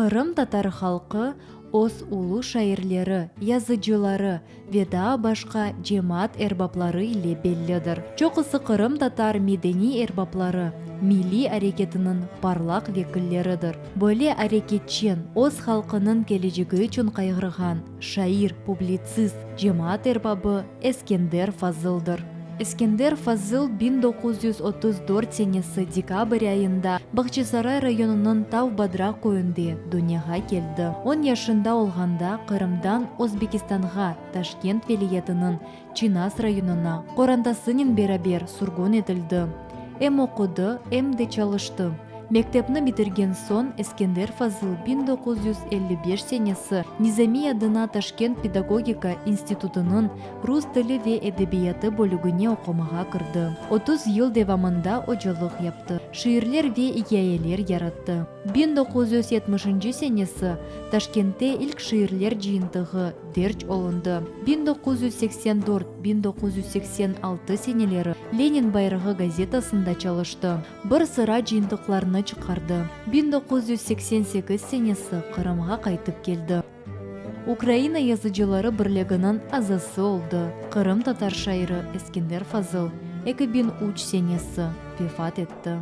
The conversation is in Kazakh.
Кырым татар халқы Ос улу шайырлері, язычылары, веда башқа жемат эрбаплары ile белледір. Чоқысы Кырым татар медени эрбаплары, милли әрекетінің парлақ векіллерідір. Бөле әрекетчен Ос халқының кележігі үшін қайғырған шайыр, публицист, жемат эрбабы Эскендер Фазылдыр. Эскендер Фазыл 1934 сенесі декабрь айында Бахчисарай районының Тау-Бадра көйінде дүнияға келді. 10 яшында олғанда Қырымдан Өзбекистанға Ташкент велиетінің Чинас районына қорандасының берабер сургун етілді. Эм оқыды, эм де çalışты. Мектепні бітірген сон Эскендер Фазыл 1955 сенесі Низами адына Ташкент педагогика институтының рус тілі ве әдебияты бөлігіне оқымаға кірді. 30 ел девамында ожылық япты. Шиырлер ве икаялер яратты. 1970 сенесі Ташкентте ilk шиырлер жиынтығы дерч олынды. 1984-1986 сенелері Ленин байрағы газетасында çalışты. Бір sıra жиынтықларына чықарды. 1988 сенесі Қырымға қайтып келді. Украина язычылары бірлігінің азасы олды. Қырым татар шайыры Эскендер Фазыл 2003 сенесі вефат етті.